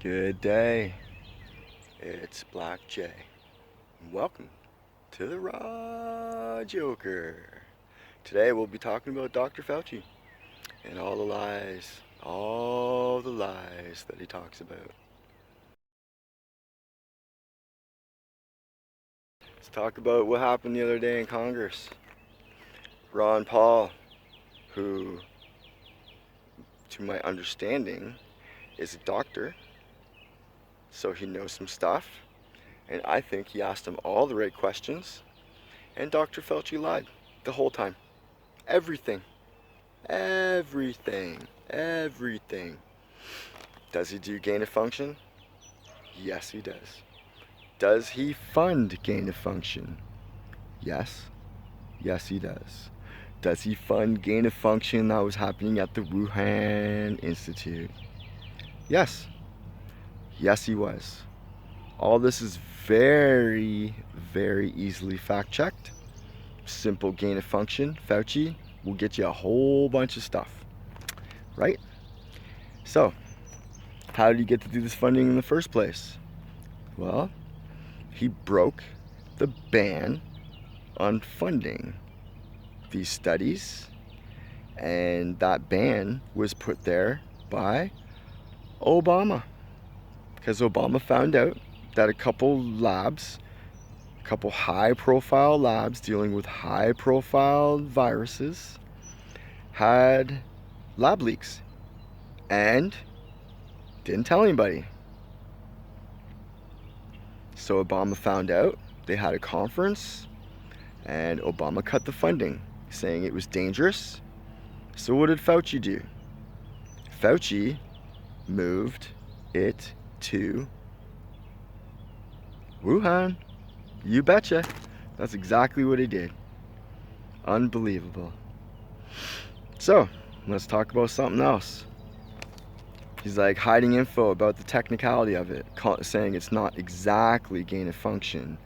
Good day. It's Black J. Welcome to the Raw Joker. Today we'll be talking about Dr. Fauci and all the lies that he talks about. Let's talk about what happened the other day in Congress. Ron Paul, who, to my understanding, is a doctor, so he knows some stuff. And I think he asked him all the right questions. And Dr. Fauci lied the whole time. Everything. Everything. Does he do gain of function? Yes, he does. Does he fund gain of function? Yes. Yes, he does. Does he fund gain of function that was happening at the Wuhan Institute? Yes. Yes, he was. All this is very, very easily fact-checked. Simple gain of function. Fauci will get you a whole bunch of stuff. Right? So, how did he get to do this funding in the first place? Well, he broke the ban on funding these studies, and that ban was put there by Obama, because Obama found out that a couple high-profile labs dealing with high-profile viruses had lab leaks and didn't tell anybody. So Obama found out, they had a conference, and Obama cut the funding, saying it was dangerous. So what did Fauci do? Fauci moved it to Wuhan. You betcha. That's exactly what he did. Unbelievable. So, let's talk about something else. He's like hiding info about the technicality of it, saying it's not exactly gain of function.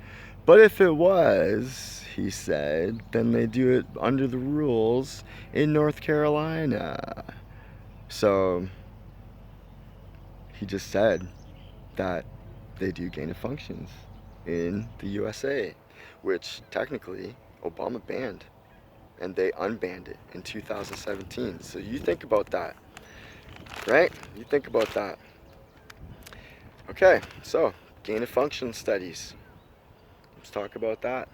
But if it was, he said, then they do it under the rules in North Carolina. So, he just said that they do gain of functions in the USA, which technically Obama banned, and they unbanned it in 2017. So you think about that, right? You think about that. Okay, so gain of function studies. Let's talk about that.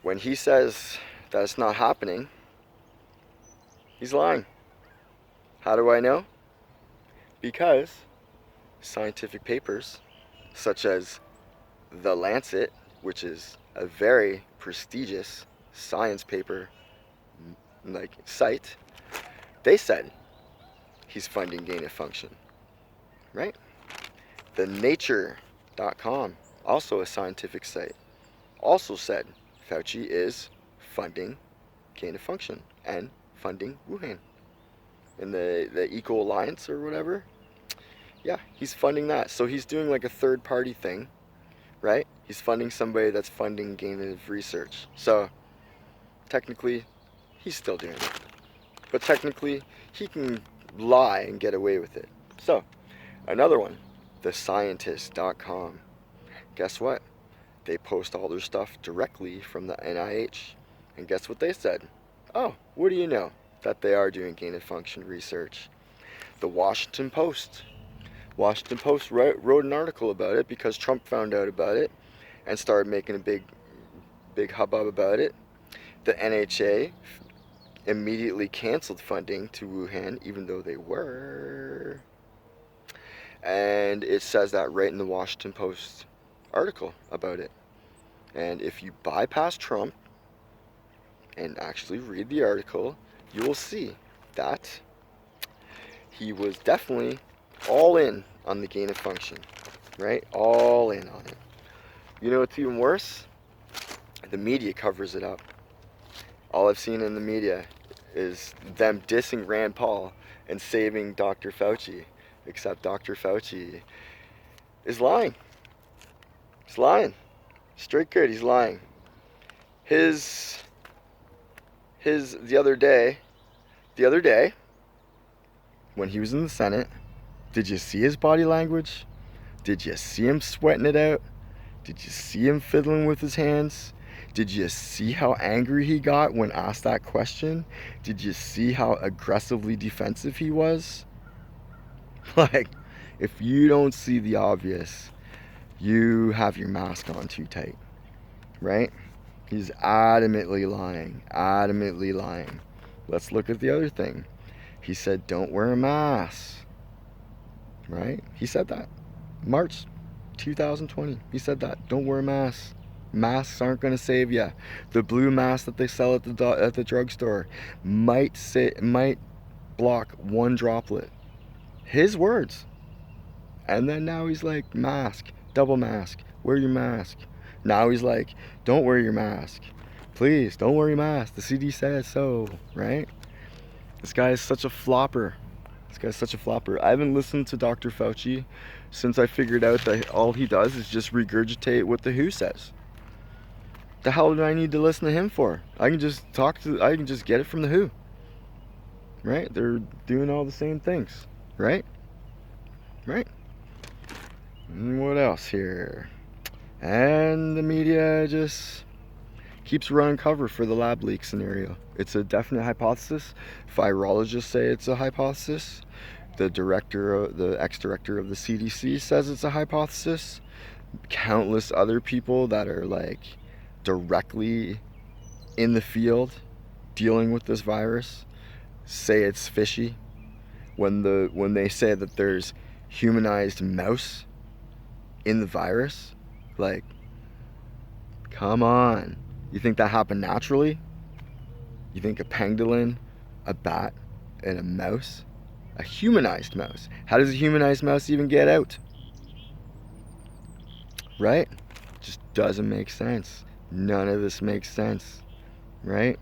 When he says that it's not happening, he's lying. How do I know? Because scientific papers such as The Lancet, which is a very prestigious science paper site, they said he's funding gain of function, right? The Nature.com, also a scientific site, also said Fauci is funding gain of function and funding Wuhan. And the Eco Alliance or whatever, yeah, he's funding that. So he's doing like a third party thing, right? He's funding somebody that's funding gain of research. So technically, he's still doing it. But technically, he can lie and get away with it. So, another one, thescientist.com. Guess what? They post all their stuff directly from the NIH. And guess what they said? Oh, what do you know? That they are doing gain of function research. The Washington Post. Washington Post wrote an article about it because Trump found out about it and started making a big hubbub about it. The NHA immediately canceled funding to Wuhan, even though they were. And it says that right in the Washington Post article about it. And if you bypass Trump and actually read the article, you will see that he was definitely all in on the gain of function, right? All in on it. You know what's even worse? The media covers it up. All I've seen in the media is them dissing Rand Paul and saving Dr. Fauci, except Dr. Fauci is lying. He's lying. Straight good, he's lying. The other day, when he was in the Senate, Did you see his body language? Did you see him sweating it out? Did you see him fiddling with his hands? Did you see how angry he got when asked that question? Did you see how aggressively defensive he was? Like, if you don't see the obvious, you have your mask on too tight, right? He's adamantly lying, adamantly lying. Let's look at the other thing. He said, don't wear a mask, right? He said that. March 2020, he said that. Don't wear a mask. Masks aren't going to save you. The blue mask that they sell at the drugstore might block one droplet. His words. And then now he's like, mask, double mask, wear your mask. Now he's like, don't wear your mask. Please, don't wear your mask. The CD says so, right? This guy is such a flopper. This guy's such a flopper. I haven't listened to Dr. Fauci since I figured out that all he does is just regurgitate what the WHO says. The hell do I need to listen to him for? I can just get it from the WHO. Right? They're doing all the same things. Right? Right? And what else here? And the media just keeps running cover for the lab leak scenario. It's a definite hypothesis. Virologists say it's a hypothesis. The ex-director of the CDC says it's a hypothesis. Countless other people that are like directly in the field dealing with this virus say it's fishy. When they say that there's humanized mouse in the virus, like, come on. You think that happened naturally? You think a pangolin, a bat, and a mouse? A humanized mouse. How does a humanized mouse even get out? Right? Just doesn't make sense. None of this makes sense. Right?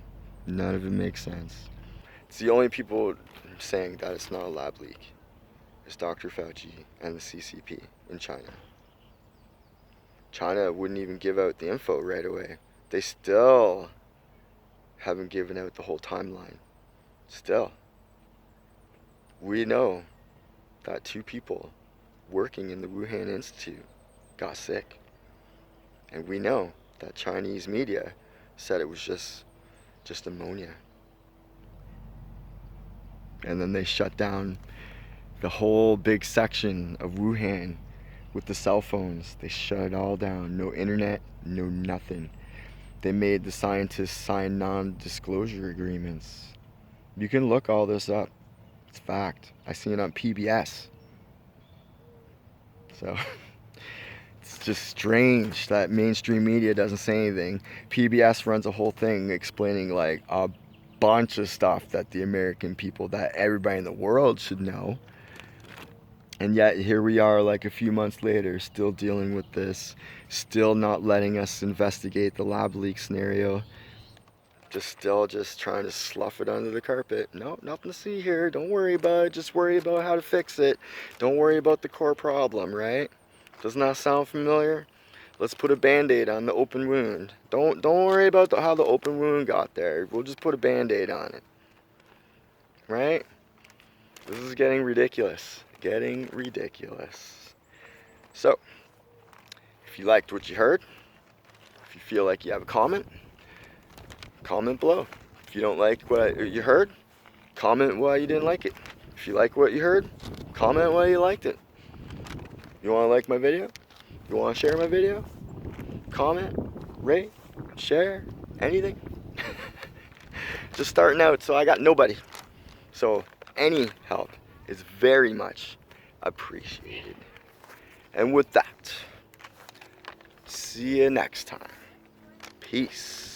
None of it makes sense. It's the only people saying that it's not a lab leak. It's Dr. Fauci and the CCP in China. China wouldn't even give out the info right away. They still haven't given out the whole timeline. Still. We know that 2 people working in the Wuhan Institute got sick. And we know that Chinese media said it was just ammonia. And then they shut down the whole big section of Wuhan with the cell phones. They shut it all down. No internet, no nothing. They made the scientists sign non-disclosure agreements. You can look all this up. It's fact. I seen it on PBS. So it's just strange that mainstream media doesn't say anything. PBS runs a whole thing explaining like a bunch of stuff that the American people, that everybody in the world should know. And yet here we are like a few months later still dealing with this, still not letting us investigate the lab leak scenario. Just trying to slough it under the carpet. No, nothing to see here. Don't worry about it. Just worry about how to fix it. Don't worry about the core problem, right? Doesn't that sound familiar? Let's put a Band-Aid on the open wound. Don't worry about how the open wound got there. We'll just put a Band-Aid on it. Right? This is getting ridiculous. Getting ridiculous. So, if you liked what you heard, if you feel like you have a comment below. If you don't like what you heard, comment why you didn't like it. If you like what you heard, comment why you liked it. You want to like my video? You want to share my video? Comment, rate, share, anything. Just starting out, so I got nobody. So any help is very much appreciated. And with that, see you next time. Peace.